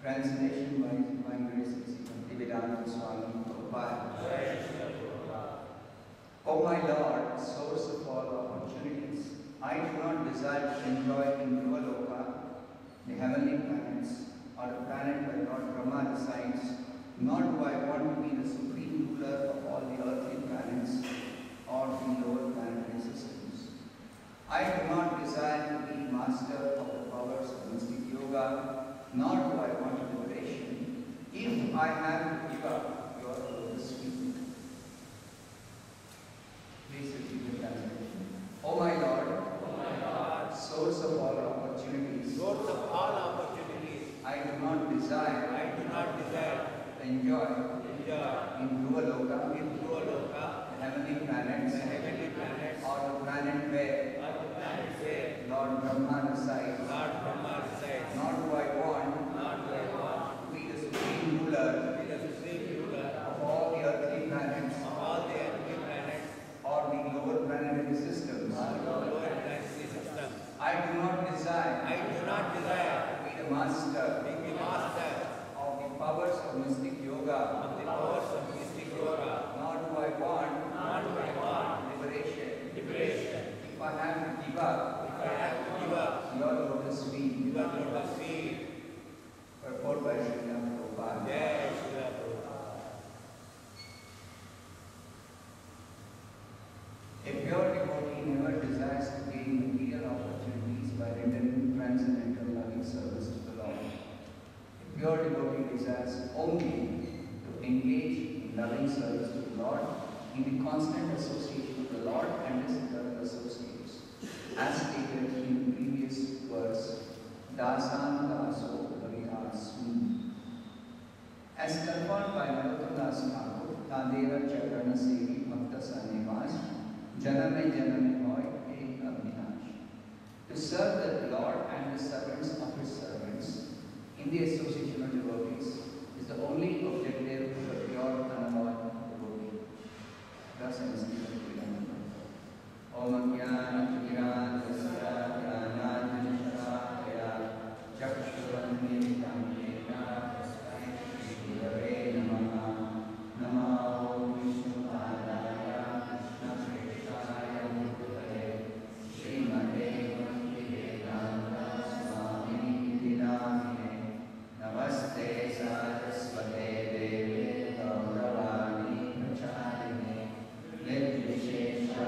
Translation by Divine Grace Bhaktivedanta Swami Prabhupada. O my Lord, source of all opportunities, I do not desire to enjoy in Dhruva, the heavenly planets, or the planet where Lord Brahma resides, nor do I want to be the supreme ruler of all the earthly planets or the lower planetary systems. I do not desire to be master of the powers of mystic yoga, nor do I want liberation if I have to give up your lotus feet. Please repeat the translation. O my Lord, source of all opportunities, I do not desire to enjoy in Dhruva Loka, the heavenly planets, or the planet where Lord Brahma resides, nor do I want to be the supreme ruler of all the earthly planets, or the lower planetary systems. I do not desire to be the master of the powers of mystic yoga, nor do I want liberation if I have to give up your lotus feet. Purport by Srila Prabhupada. A pure devotee never desires to gain material opportunities by rendering transcendental loving service to the Lord. A pure devotee desires only to engage in loving service to the Lord in the constant association of the Lord and his eternal associates. As stated in the previous verse, Dasa Daso Haridasmi. As confirmed by Narottam Thakur, Tadeva Chakrana Sevi Bhakta Sanivas, Janame Janame Hoy Ek Avinash. To serve the Lord and the servants of his servants in the association of devotees is the only objective of a pure unavowed devotee. Dasa is the Om Jnana Timirandasya Jnana Nisharaya Chakshurannilitam Yena Tasmai Shri Namaha Namo Vishnu Padaya Krishna Preshaya Murtale Srimate Bhaktivedanta Swami Vidinamine Namaste Saraswate Deve Gauravani Pracharine Nirvishesha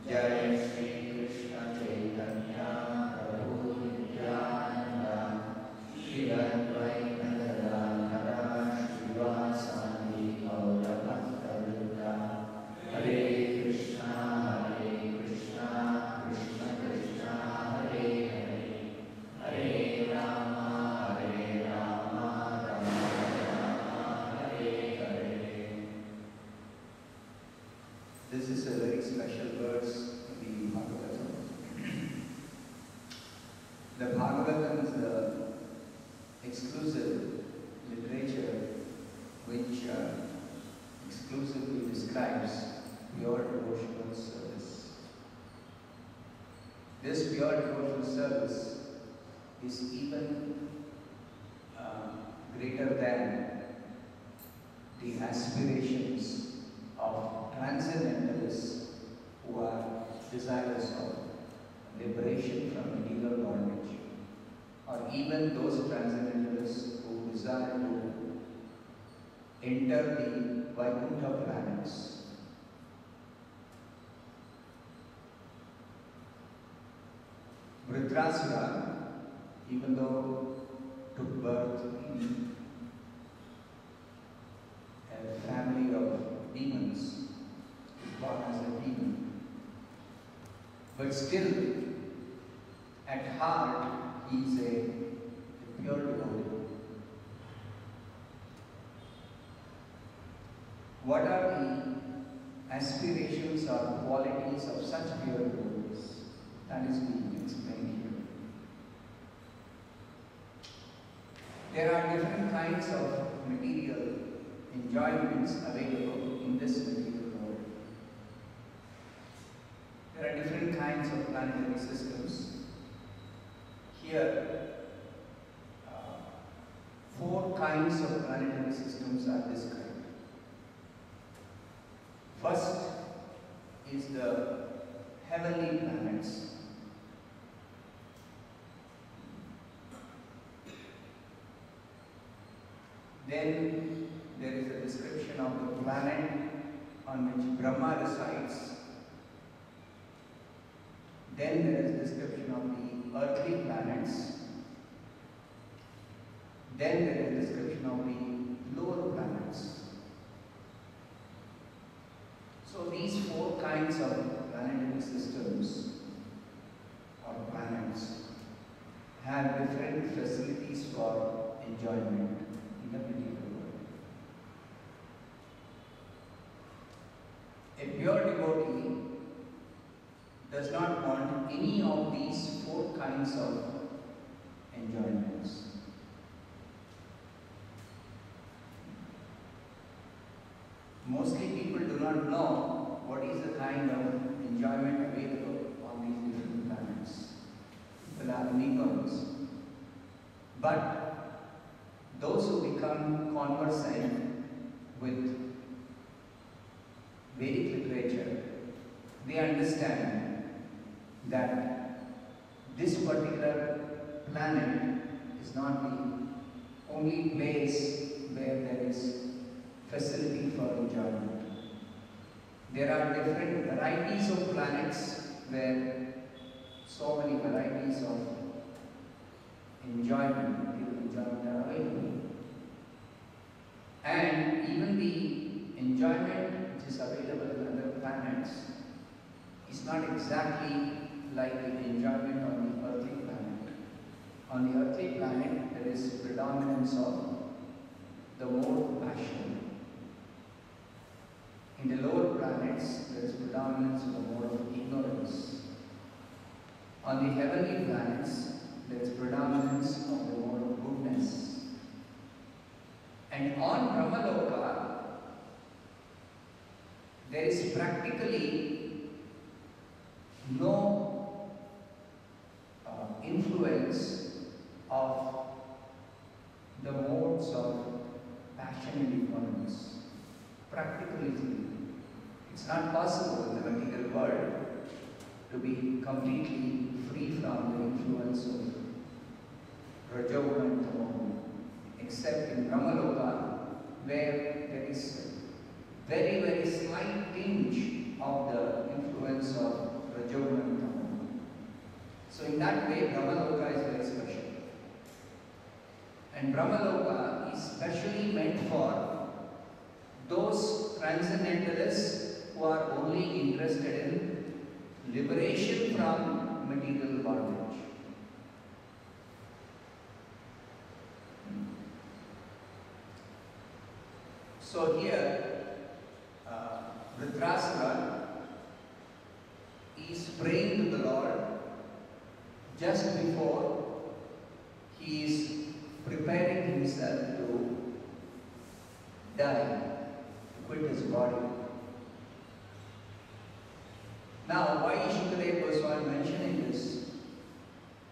Jai Shri Krishna Chaitanya Prabhu Nityananda Shri Advaita Gadadhara Srivasadi Gaura Bhakta Hare Krishna Krishna Krishna Hare Hare Hare Rama Rama Rama Hare Hare. This is a very special verse in the Bhagavatam. The Bhagavatam is the exclusive literature which exclusively describes pure devotional service. This pure devotional service is even greater than the aspirations of transcendentalists who are desirous of liberation from material bondage, or even those transcendentalists who desire to enter the Vaikuntha planets. Vritrasura, even though took birth in a family of demons, is born as a demon. But still, at heart, he is a pure devotee. What are the aspirations or qualities of such pure devotees? That is being explained here. There are different kinds of material enjoyments available in this material world. There are different kinds of planetary systems, First is the heavenly planets. Then there is a description of the planet on which Brahma resides. Then there is description of the earthly planets. Then there is description of the lower planets. So these four kinds of planetary systems or planets have different facilities for enjoyment in the material world. A pure devotee does not want any of these four kinds of enjoyments. Mostly people do not know what is the kind of enjoyment available on these different planets. People are newcomers. But those who become conversant with Vedic literature, they understand that this particular planet is not the only place where there is facility for enjoyment. There are different varieties of planets where so many varieties of enjoyment, material enjoyment are available. And even the enjoyment which is available in other planets is not exactly like the enjoyment on the earthly planet. On the earthly planet, there is predominance of the mode of passion. In the lower planets, there is predominance of the mode of ignorance. On the heavenly planets, there is predominance of the mode of goodness. And on Brahmaloka, there is practically no influence of the modes of passion and ignorance. Practically, it's not possible in the material world to be completely free from the influence of Rajoguna and Tamoguna, except in Brahmaloka, where there is very, very slight tinge of the influence of Rajoguna and Tamoguna. So in that way, Brahmaloka is very special. And Brahmaloka is specially meant for those transcendentalists who are only interested in liberation from material bondage. So here, Vritrasura is praying to the Lord just before he is preparing himself to die, to quit his body. Now, why is Shukadeva Goswami mentioning this?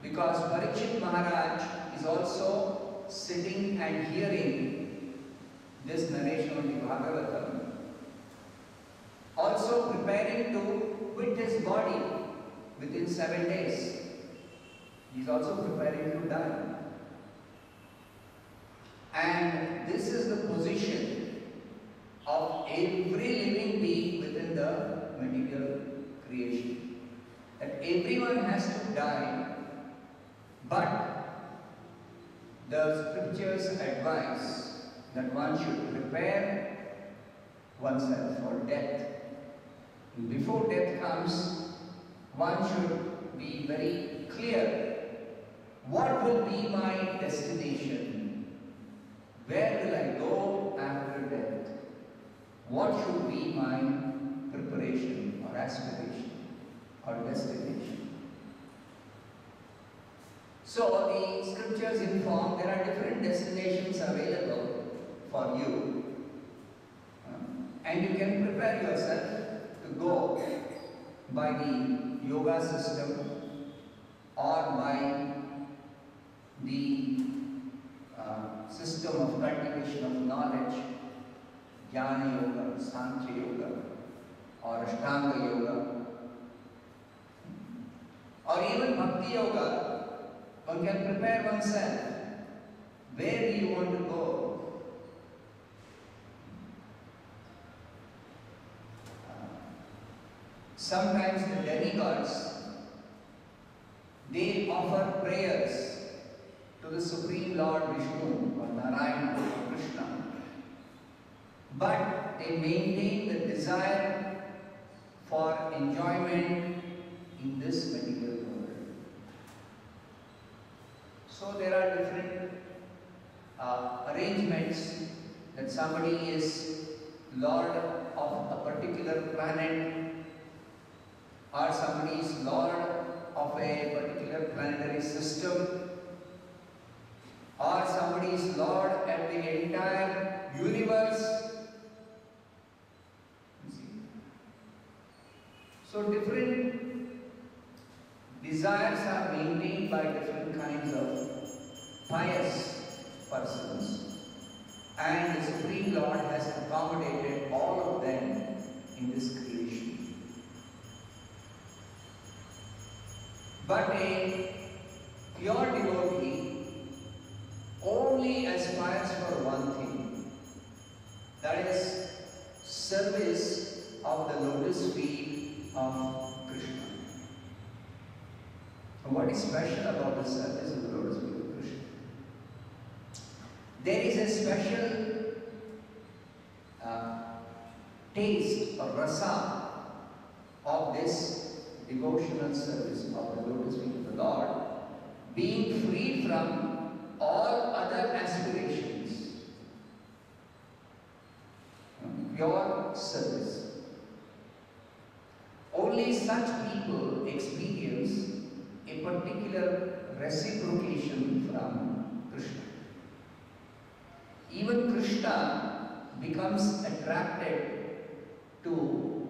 Because Parikshit Maharaj is also sitting and hearing this narration of the Bhagavatam, also preparing to quit his body within 7 days. He is also preparing to die. And this is the position of every living being within the material creation. That everyone has to die, but the scriptures advise that one should prepare oneself for death. And before death comes, one should be very clear. What will be my destination? Where will I go after death? What should be my preparation or aspiration or destination? So the scriptures inform there are different destinations available for you. And you can prepare yourself to go by the yoga system or by the system of cultivation of knowledge, Jnana Yoga, Sankhya Yoga. or Ashtanga Yoga, or even Bhakti Yoga, one can prepare oneself. Where do you want to go? Sometimes the demigods, they offer prayers to the Supreme Lord Vishnu or Narayana or Krishna, but they maintain the desire for enjoyment in this material world. So there are different arrangements that somebody is Lord of a particular planet, or somebody is Lord of a particular planetary system, or somebody is Lord at the entire universe. You see? So different desires are maintained by different kinds of pious persons, and the Supreme Lord has accommodated all of them in this creation. But a pure devotee only aspires for one thing, that is service of the lotus feet of Krishna. And what is special about the service of the lotus feet of Krishna? There is a special taste or rasa of this devotional service of the lotus feet of the Lord, being free from all other aspirations. Pure service. Only such people experience a particular reciprocation from Krishna. Even Krishna becomes attracted to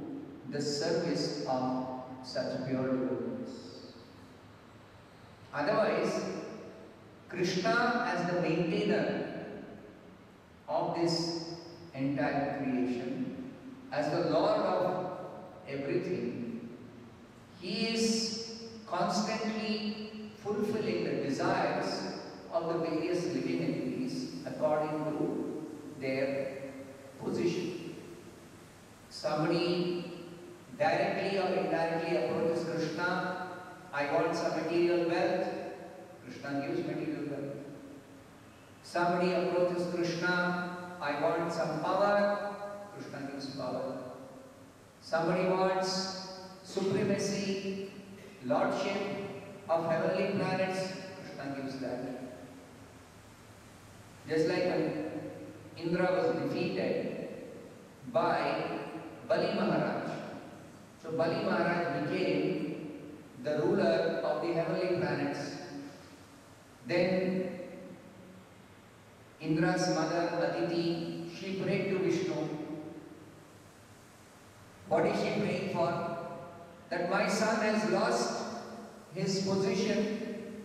the service of such pure devotees. Otherwise, Krishna as the maintainer of this entire creation, as the Lord of everything, he is constantly fulfilling the desires of the various living entities according to their position. Somebody directly or indirectly approaches Krishna, I want some material wealth, Krishna gives material wealth. Somebody approaches Krishna, I want some power, Krishna gives power. Somebody wants supremacy, lordship of heavenly planets, Krishna gives that. Just like when Indra was defeated by Bali Maharaj. So Bali Maharaj became the ruler of the heavenly planets. Then Indra's mother Aditi, she prayed to Vishnu. What is she praying for? That my son has lost his position,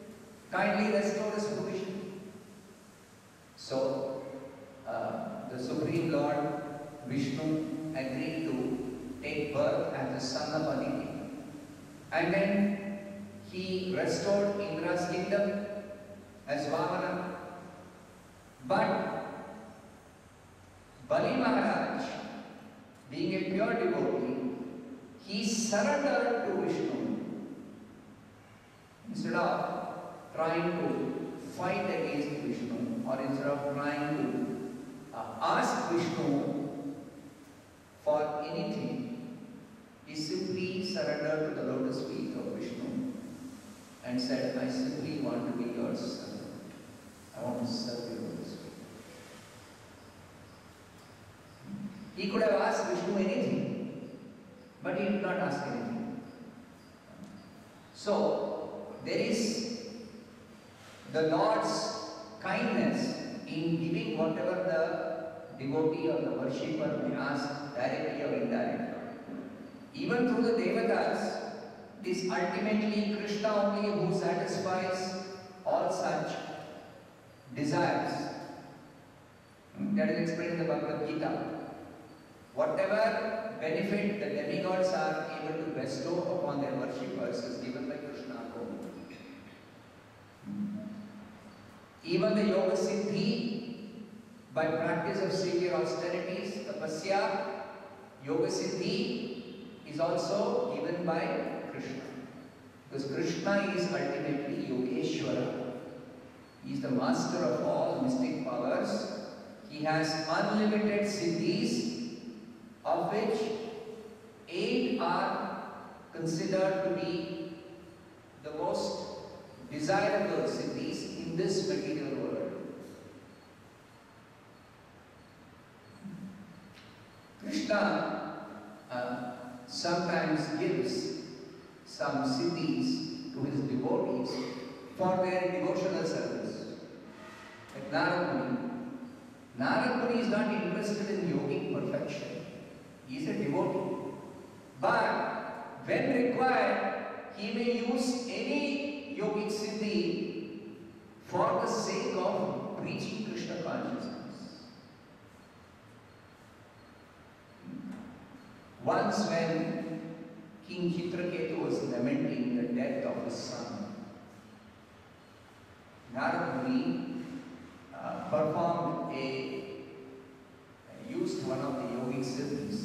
kindly restore his position. So the Supreme Lord Vishnu agreed to take birth as the son of Aditi. And then he restored Indra's kingdom as Vamana. But Bali Maharaj, being a pure devotee, he surrendered to Vishnu. Instead of trying to fight against Vishnu, or instead of trying to ask Vishnu for anything, he simply surrendered to the lotus feet of Vishnu and said, I simply want to be your servant. I want to serve your lotus feet. He could have asked Vishnu anything, but he did not ask anything. So, there is the Lord's kindness in giving whatever the devotee or the worshipper may ask, directly or indirectly. Even through the Devatas, it is ultimately Krishna only who satisfies all such desires. That is explained in the Bhagavad Gita. Whatever benefit the demigods are able to bestow upon their worshippers is given by Krishna alone. Even the yoga siddhi, by practice of severe austerities, tapasya, yoga siddhi is also given by Krishna. Because Krishna is ultimately Yogeshwara. He is the master of all mystic powers. He has unlimited siddhis, of which 8 are considered to be the most desirable siddhis in this material world. Krishna sometimes gives some siddhis to his devotees for their devotional service. Like Narad Muni. Narad Muni is not interested in yogic perfection. He is a devotee. But when required, he may use any yogic siddhi for the sake of preaching Krishna consciousness. Once when King Chitraketu was lamenting the death of his son, Narad Muni used one of the yogic siddhis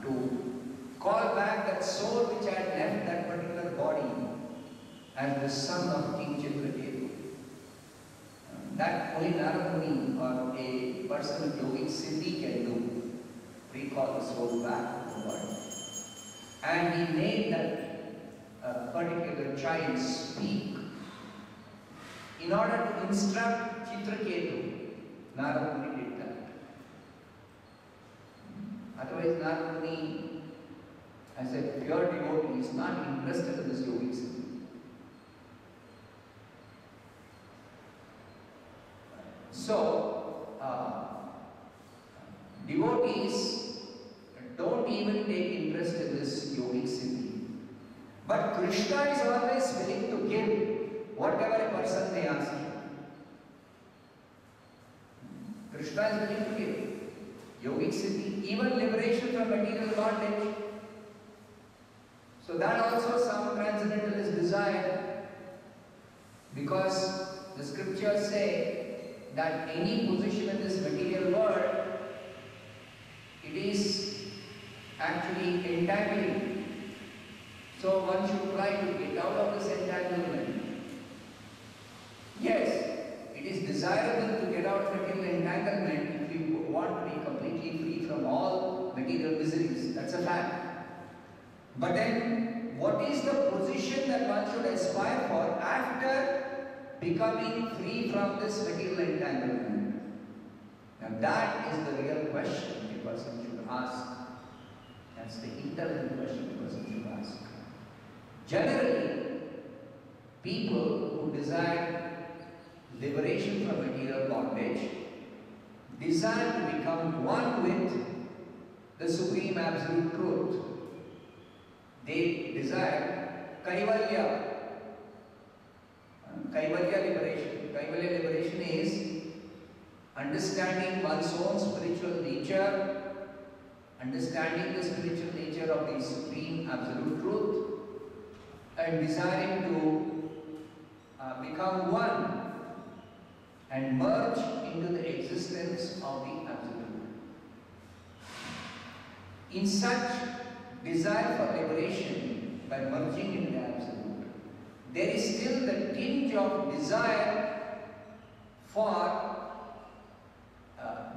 to call back that soul which had left that particular body as the son of King Chitraketu. That only Narad Muni or a person with yogic siddhi can do, recall the soul back to the body. And he made that particular child speak in order to instruct Chitraketu. Narad Muni did that. Otherwise, Narad Muni, as a pure devotee, is not interested in this yogic siddhi. So, devotees don't even take interest in this yogic siddhi. But Krishna is always willing to give whatever a person may ask him. Krishna is willing to give yogic siddhi, even liberation from material bondage. So that also some transcendentalists desire, because the scriptures say that any position in this material world, it is actually entangling. So one should try to get out of this entanglement. Yes, it is desirable to get out of material entanglement if you want to be completely free from all material miseries. That's a fact. But then, what is the position that one should aspire for after becoming free from this material entanglement? Now that is the real question a person should ask. That's the intelligent question a person should ask. Generally, people who desire liberation from material bondage desire to become one with the Supreme Absolute Truth. They desire Kaivalya. Kaivalya liberation. Kaivalya liberation is understanding one's own spiritual nature, understanding the spiritual nature of the Supreme Absolute Truth, and desiring to become one and merge into the existence of the Absolute. In such desire for liberation by merging into the Absolute, there is still the tinge of desire for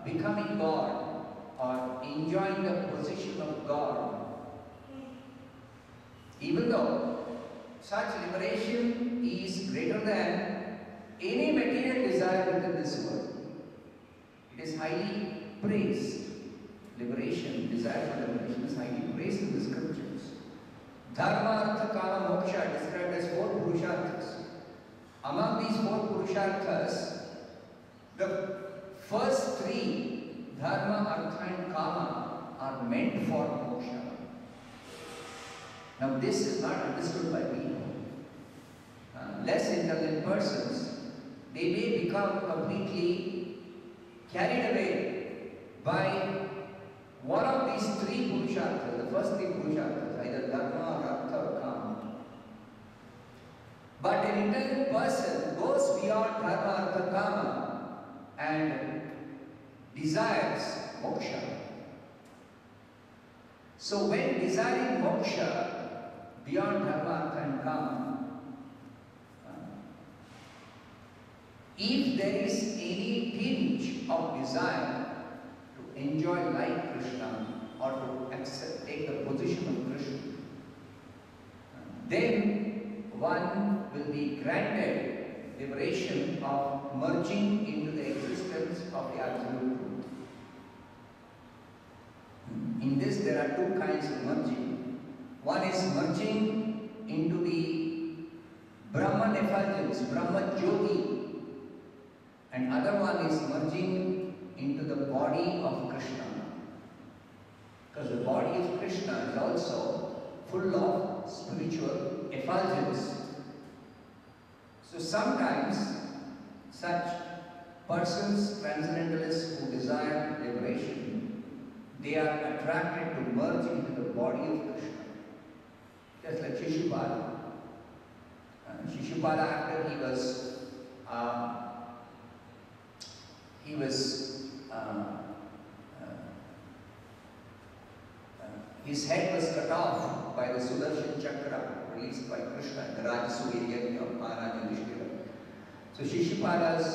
becoming God or enjoying the position of God. Even though such liberation is greater than any material desire within this world, it is highly praised. Liberation, desire for liberation is highly praised in the scriptures. Dharma, Artha, Kama, Moksha described as 4 Purusharthas. Among these 4 Purusharthas, the first 3, Dharma, Artha and Kama, are meant for Moksha. Now this is not understood by people. Less intelligent persons, they may become completely carried away by one of these three purusharthas, the first three purusharthas, either dharma, artha or kama. But an intelligent person goes beyond dharma, artha, kama and desires moksha. So when desiring moksha beyond dharma, artha and kama, if there is any tinge of desire to enjoy like Krishna or to take the position of Krishna, then one will be granted liberation of merging into the existence of the Absolute Truth. In this there are two kinds of merging. One is merging into the Brahman effulgence, Brahma Jyoti, and other one is merging into the body of Krishna. Because the body of Krishna is also full of spiritual effulgence. So sometimes such persons, transcendentalists who desire liberation, they are attracted to merge into the body of Krishna. Just like Shishupala. Shishupala, after his head was cut off by the Sudarshan Chakra released by Krishna in the Rajasuya Yajna of Maharaja Yudhishthira. So Shishupala's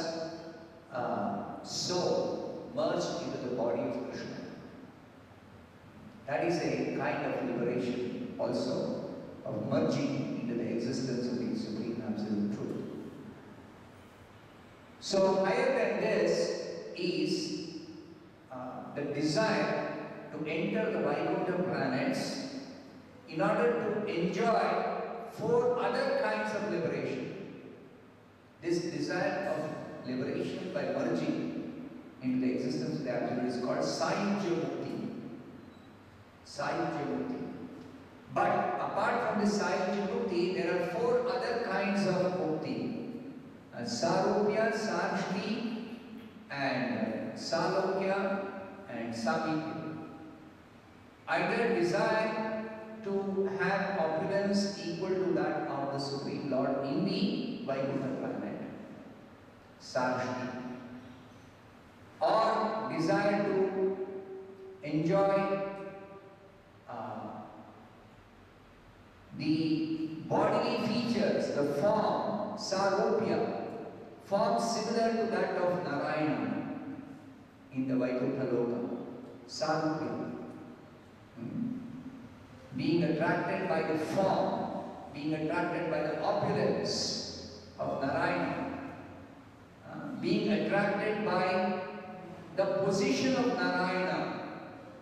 soul merged into the body of Krishna. That is a kind of liberation also, of merging into the existence of the Supreme Absolute Truth. So higher than this is the desire to enter the Vaikuntha planets in order to enjoy 4 other kinds of liberation. This desire of liberation by merging into the existence of the Absolute is called Sahyujya Mukti. Sahyujya Mukti. But apart from the Sahyujya Mukti, there are 4 other kinds of Mukti. Sarupya, Sarshti, and Salokya, and Samipya. Either desire to have opulence equal to that of the Supreme Lord in the Vaikuntha planet, Sarshti, or desire to enjoy the bodily features, the form, Sarupya, form similar to that of Narayana in the Vaikuntha Loka, Sarupya. Being attracted by the form, being attracted by the opulence of Narayana, being attracted by the position of Narayana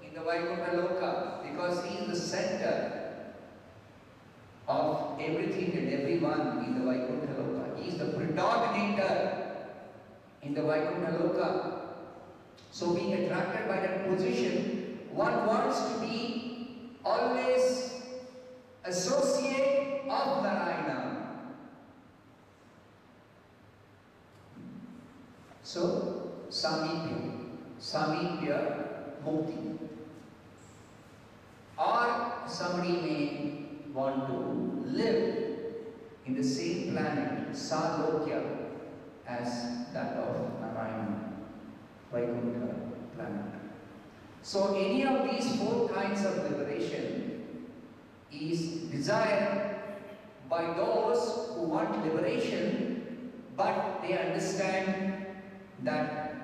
in the Vaikuntha Loka, because he is the center of everything and everyone in the Vaikuntha Loka. He is the predominator in the Vaikuntha Loka. So being attracted by that position, one wants to be always associate of Narayana. So, Samipya Mukti. Or somebody may want to live in the same planet, Salokya, as that of Narayana, Vaikuntha planet. So any of these 4 kinds of liberation is desired by those who want liberation, but they understand that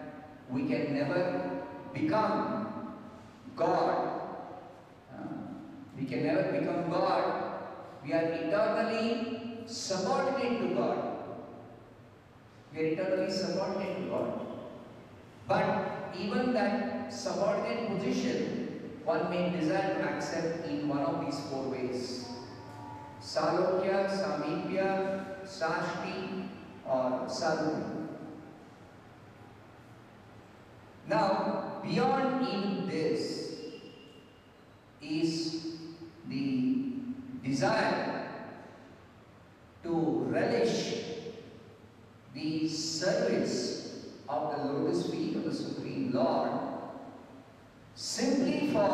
we can never become God. We can never become God. We are eternally subordinate to God. We are eternally subordinate to God. But even that subordinate position, one may desire to accept in one of these 4 ways. Salokya, Samipya, Sashti, or Sarupya. Now, beyond even this is the desire to relish the service of the lotus feet of the Supreme Lord simply for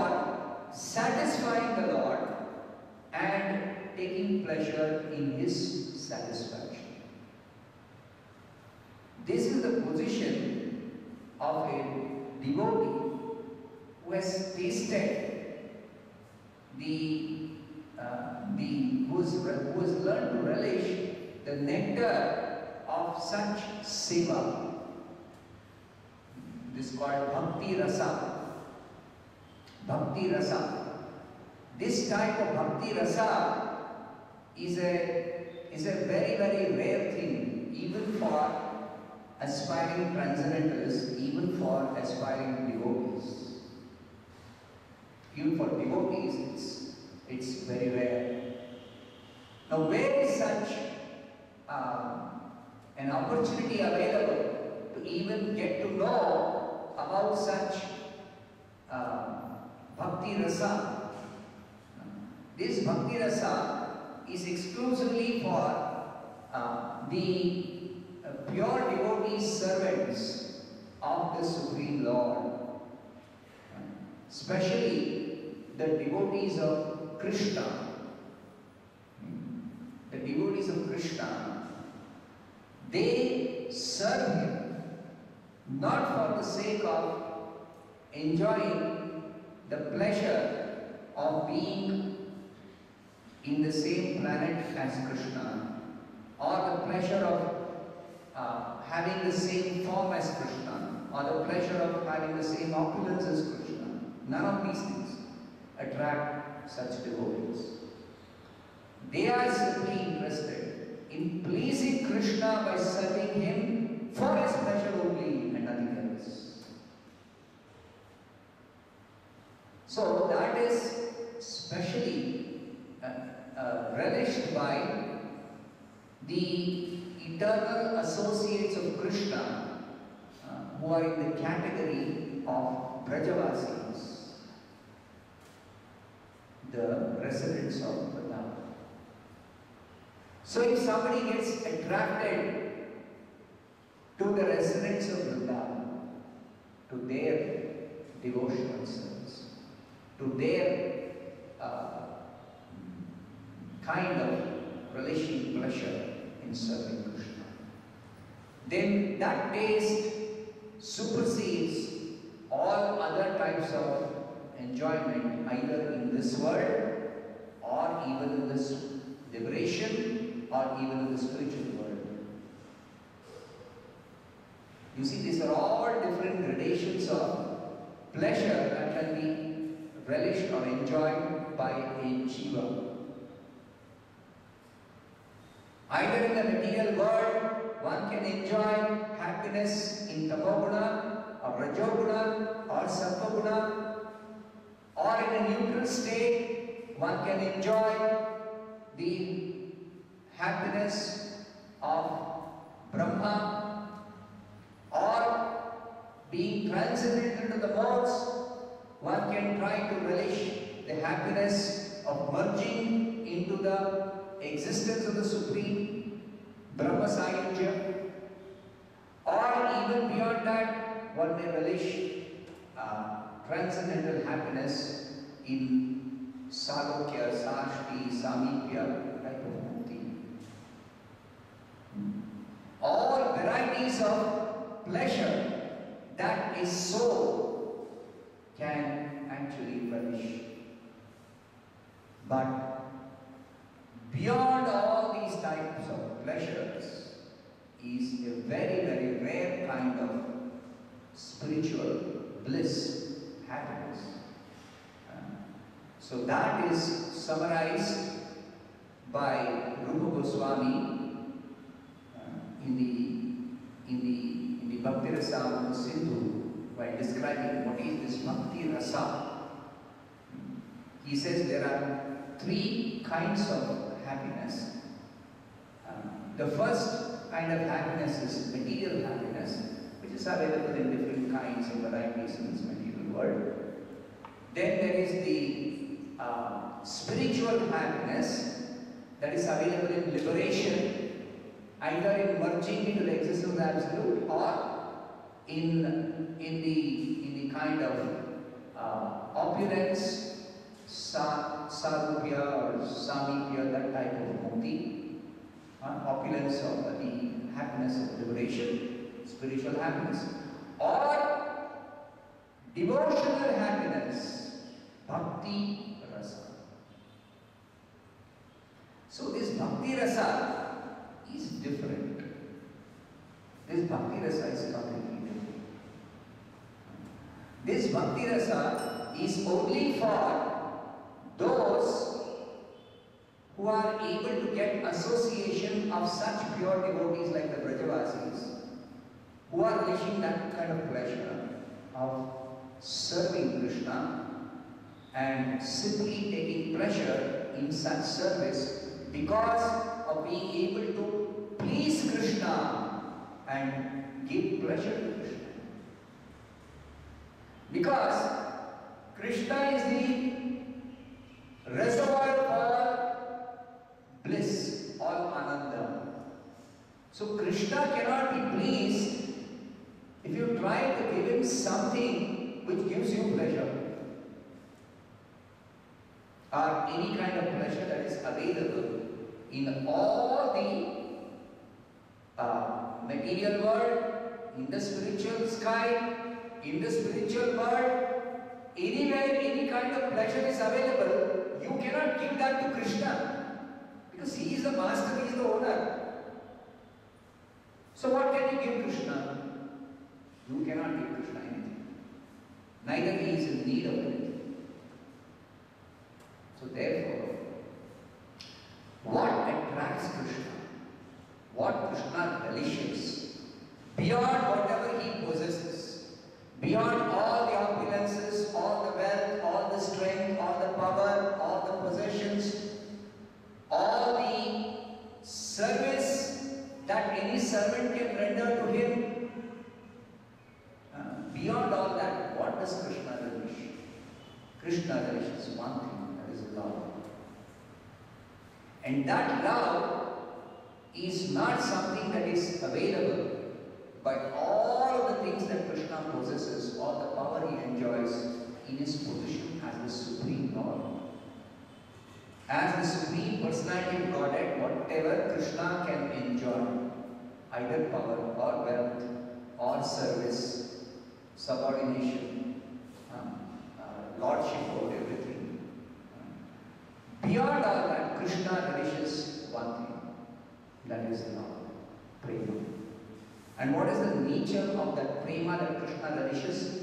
in his satisfaction. This is the position of a devotee who has tasted who has learned to relish the nectar of such seva. This is called bhakti rasa. Bhakti rasa. This type of bhakti rasa is a very, very rare thing, even for aspiring transcendentalists, even for aspiring devotees. Even for devotees, it's very rare. Now, where is such an opportunity available to even get to know about such bhakti rasa? This bhakti rasa is exclusively for the pure devotee servants of the Supreme Lord, especially the devotees of Krishna. The devotees of Krishna, they serve him not for the sake of enjoying the pleasure of being in the same planet as Krishna, or the pleasure of having the same form as Krishna, or the pleasure of having the same opulence as Krishna. None of these things attract such devotees. They are simply interested in pleasing Krishna by serving him for his pleasure only and nothing else. So that is specially relished by the eternal associates of Krishna who are in the category of Brajavasis, the residents of Vrindavan. So if somebody gets attracted to the residents of Vrindavan, to their devotional service, to their kind of relishing pleasure in serving Krishna, then that taste supersedes all other types of enjoyment, either in this world or even in this liberation or even in the spiritual world. You see, these are all different gradations of pleasure that can be relished or enjoyed by a jiva. Either in the material world, one can enjoy happiness in tamoguna or rajoguna or sattva-guna, or in a neutral state, one can enjoy the happiness of Brahma, or being transcendental to the modes, one can try to relish the happiness of merging into the existence of the Supreme, Brahma Sayujya, or even beyond that, one may relish transcendental happiness in Salokya, Sashti, Samipya type of mukti. All varieties of pleasure that a soul can actually relish. But beyond all these types of pleasures is a very, very rare kind of spiritual bliss, happiness. So that is summarized by Rupa Goswami in the Bhakti Rasa Sindhu, while describing what is this Bhakti Rasa. He says there are three kinds of happiness. The first kind of happiness is material happiness, which is available in different kinds and varieties in this material world. Then there is the spiritual happiness that is available in liberation, either in merging into the existence of the Absolute or in the kind of opulence, sarupya or samipya, that type of mukti. opulence of the happiness of liberation, spiritual happiness, or devotional happiness, bhakti rasa. So this bhakti rasa is different. This bhakti rasa is completely different. This bhakti rasa is only for those who are able to get association of such pure devotees like the Brajavasis, who are wishing that kind of pleasure of serving Krishna and simply taking pleasure in such service because of being able to please Krishna and give pleasure to Krishna. Because Krishna is the reservoir for bliss, all ananda. So Krishna cannot be pleased if you try to give him something which gives you pleasure, or any kind of pleasure that is available in all the material world, in the spiritual sky, in the spiritual world, anywhere any kind of pleasure is available, you cannot give that to Krishna because he is the master, he is the owner. So what can you give Krishna? You cannot give Krishna anything. Neither he is in need of anything. So therefore, what attracts Krishna? What Krishna relishes? Beyond whatever he possesses, beyond all the opulences, all the wealth, all the strength, all the power, all the possessions, all the service that any servant can render to him, beyond all that, what does Krishna relish? Krishna relishes one thing, that is love. And that love is not something that is available, but all of the things that Krishna possesses, all the power he enjoys in his position as the Supreme Lord. As the Supreme Personality of Godhead, whatever Krishna can enjoy, either power or wealth or service, subordination, lordship over everything. Beyond all that, Krishna relishes one thing, that is love, prema. And what is the nature of that prema that Krishna relishes?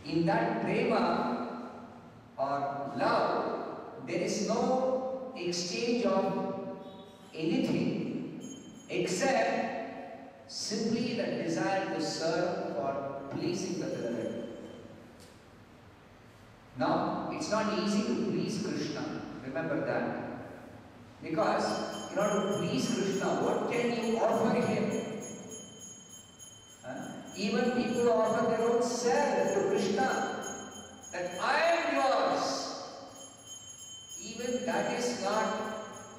In that prema or love, there is no exchange of anything except simply the desire to serve for pleasing the beloved. Now, it's not easy to please Krishna, remember that. Because in order to please Krishna, what can you offer him? Even people offer their own self to Krishna, that I am yours. Even that is not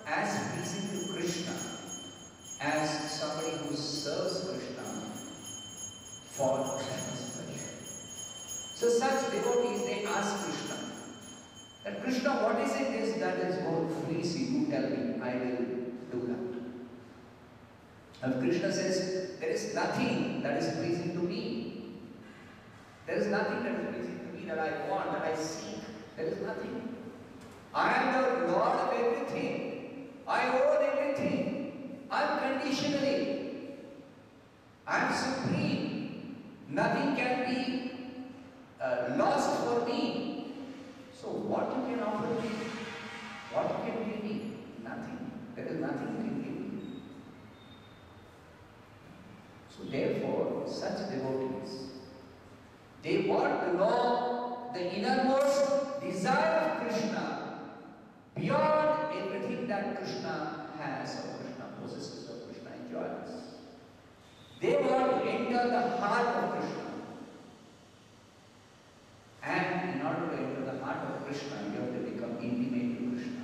as pleasing to Krishna as somebody who serves Krishna for Krishna's pleasure. So such devotees, they ask Krishna, that Krishna, what is it that is going to please you? You tell me, I will do that. And Krishna says, there is nothing that is pleasing to me. There is nothing that is pleasing to me that I want, that I seek. There is nothing. I am the Lord of everything. I own everything. Unconditionally. I am supreme. Nothing can be lost for me. So what you can offer me? What you can give me? Nothing. There is nothing you can give me. So therefore, such devotees, they want to know the innermost desire of Krishna beyond everything that Krishna has or Krishna possesses or Krishna enjoys. They want to enter the heart of Krishna. And in order to enter the heart of Krishna, you have to become intimate to Krishna.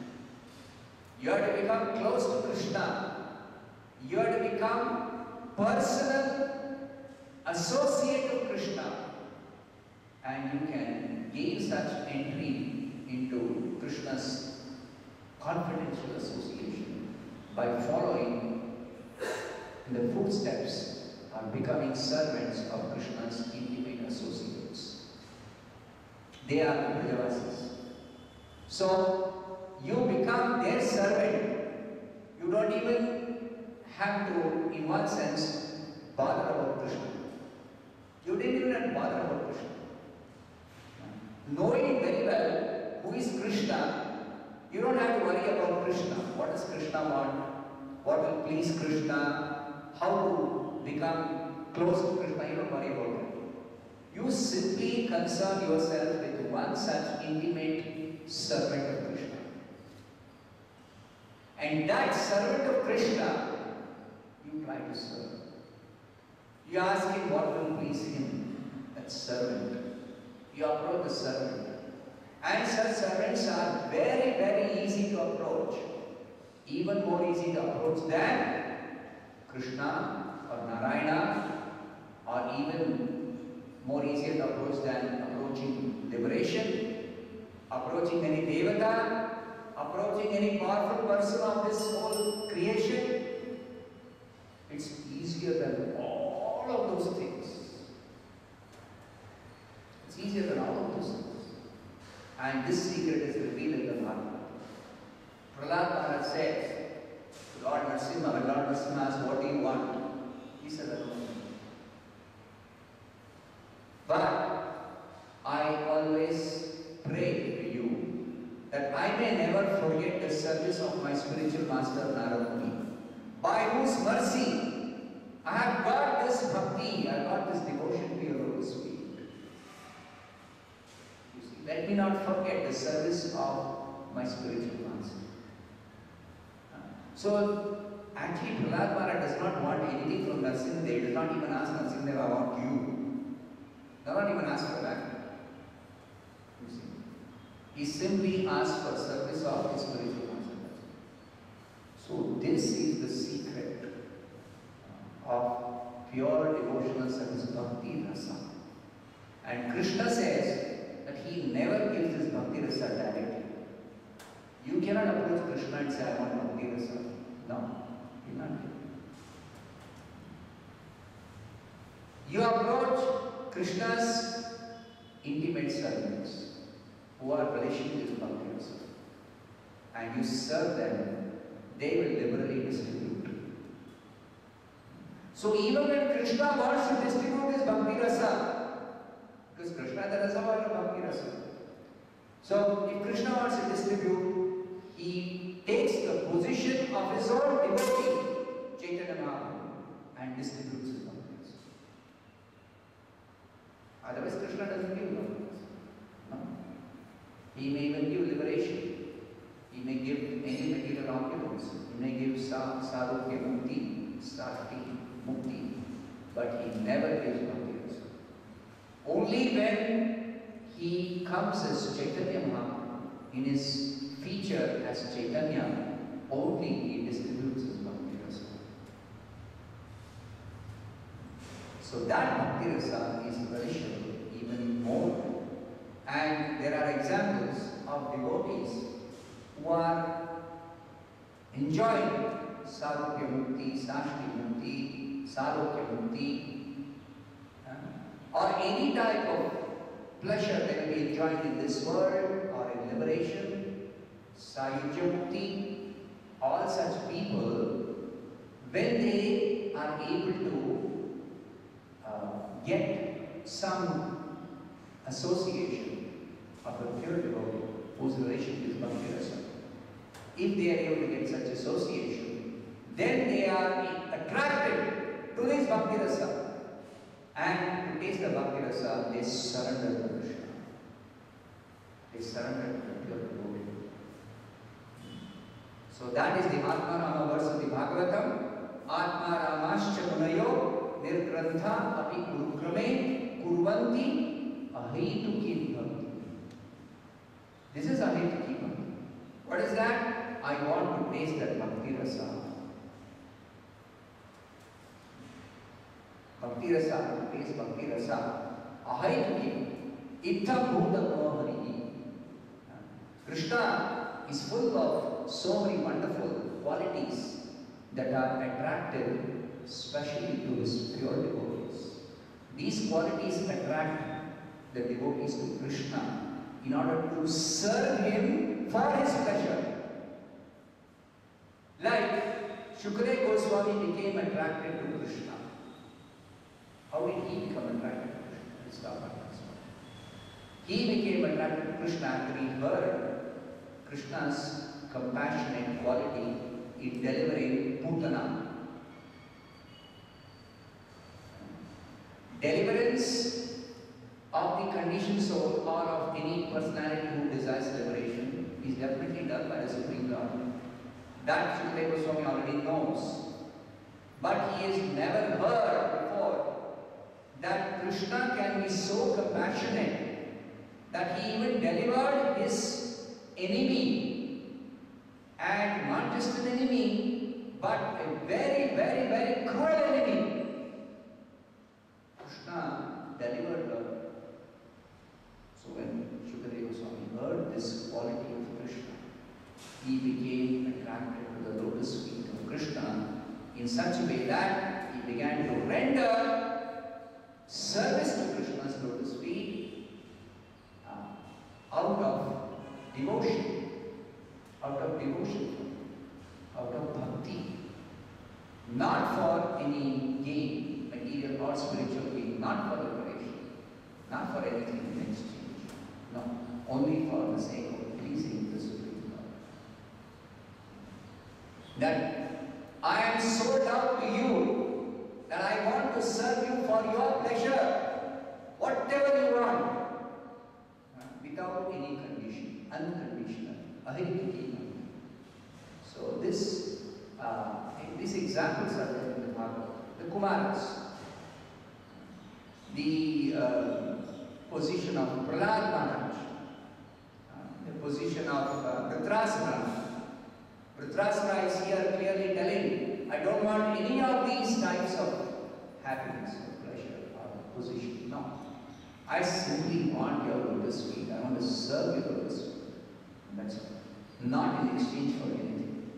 You have to become close to Krishna. You have to become personal associate of Krishna, and you can gain such entry into Krishna's confidential association by following in the footsteps are becoming servants of Krishna's intimate associates. They are the Brajavasis. So, you become their servant. You don't even have to, in one sense, bother about Krishna. You didn't even have to bother about Krishna. Knowing very well who is Krishna, you don't have to worry about Krishna. What does Krishna want? What will please Krishna? How to become close to Krishna? You don't worry about it. You simply concern yourself with one such intimate servant of Krishna. And that servant of Krishna, you try to serve. You ask him what will please him. That servant. You approach the servant. And such servants are very, very easy to approach. Even more easy to approach than Krishna or Narayana, or even more easier to approach than approaching liberation, approaching any devata, approaching any powerful person of this whole creation. It's easier than all of those things. It's easier than all of those things. And this secret is revealed in the Bhagavad. Prahlad Maharaj says, Lord Narasimha, when Lord Narasimha asked, what do you want? He said, I don't know. But I always pray to you that I may never forget the service of my spiritual master Narada Muni, by whose mercy I have got this bhakti, I have got this devotion to your lotus feet. You see, let me not forget the service of my spiritual master. So, actually Prahlad Maharaj does not want anything from Narasimha. He does not even ask Narasimha, I want you. Does not even ask for that. You see. He simply asks for service of his spiritual master. So this is the secret of pure devotional service, bhakti rasa. And Krishna says that he never gives this bhakti rasa directly. You cannot approach Krishna and say, I want bhakti rasa. No, he will not give. You approach Krishna's intimate servants who are related to bhakti rasa, and you serve them, they will liberally distribute. So even when Krishna wants to distribute his bhakti rasa, because Krishna is the reservoir of bhakti rasa. So if Krishna wants to distribute, he takes the position of his own devotee, Chaitanya Mahaprabhu, and distributes his bhakti rasa. Otherwise Krishna doesn't give bhakti rasa. No. He may even give liberation. He may give any material opulence. He may give sarukya mukti, sakti mukti, but he never gives bhakti rasa. Only when he comes as Chaitanya Mahaprabhu, in his feature as Chaitanya, only he distributes his bhakti rasa. So that bhakti rasa is relishable even more. And there are examples of devotees who are enjoying sarukya mukti, sashti mukti, sarukya mukti, or any type of pleasure that will be enjoyed in this world or in liberation, sayujya mukti. All such people, when they are able to get some association of a pure devotee whose relation is bhakti rasa, if they are able to get such association, then they are attracted to this bhakti rasa. And to taste the bhakti rasa, they surrender to Krishna. They surrender to the pure devotee. So that is the Atma Rama verse of the Bhagavatam. Atma Ramascha Munayo Nirgrantha Api Kurukrame Kurvanti Ahituki Bhakti. This is Ahituki Bhakti. What is that? I want to taste that bhakti rasa. Bhakti rasa, to taste bhakti rasa. Ahituki. Ittha Bhuta Mohari. Krishna is full of so many wonderful qualities that are attractive especially to his pure devotees. These qualities attract the devotees to Krishna in order to serve him for his pleasure. Like Shukadeva Goswami became attracted to Krishna. How did he become attracted to Krishna? Let's talk about this one. He became attracted to Krishna after he heard Krishna's compassionate quality in delivering Putana. Deliverance of the conditioned soul or of any personality who desires liberation is definitely done by the Supreme Lord. That Shukadeva Goswami already knows. But he has never heard before that Krishna can be so compassionate that he even delivered his enemy. And not just an enemy, but a very, very, very cruel enemy. Krishna delivered her. So when Shukadeva Goswami heard this quality of Krishna, he became attracted to the lotus feet of Krishna in such a way that he began to render service to Krishna's lotus feet out of devotion, out of bhakti, not for any gain, material or spiritual gain, not for liberation, not for anything in exchange, no, only for the sake of pleasing the Supreme Lord. That I am sold out to you, that I want to serve you for your pleasure, whatever you want, without any condition, unconditional, ahirikiti. So these examples are there in the Bhagavad. The Kumaras, the position of Prahlad Maharaj, the position of Dhritarashtra. Dhritarashtra is here clearly telling, I don't want any of these types of happiness or pleasure or position. No. I simply want your lotus feet. I want to serve your lotus feet. That's all. Not in exchange for anything.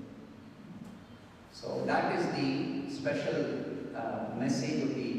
So that is the special message of the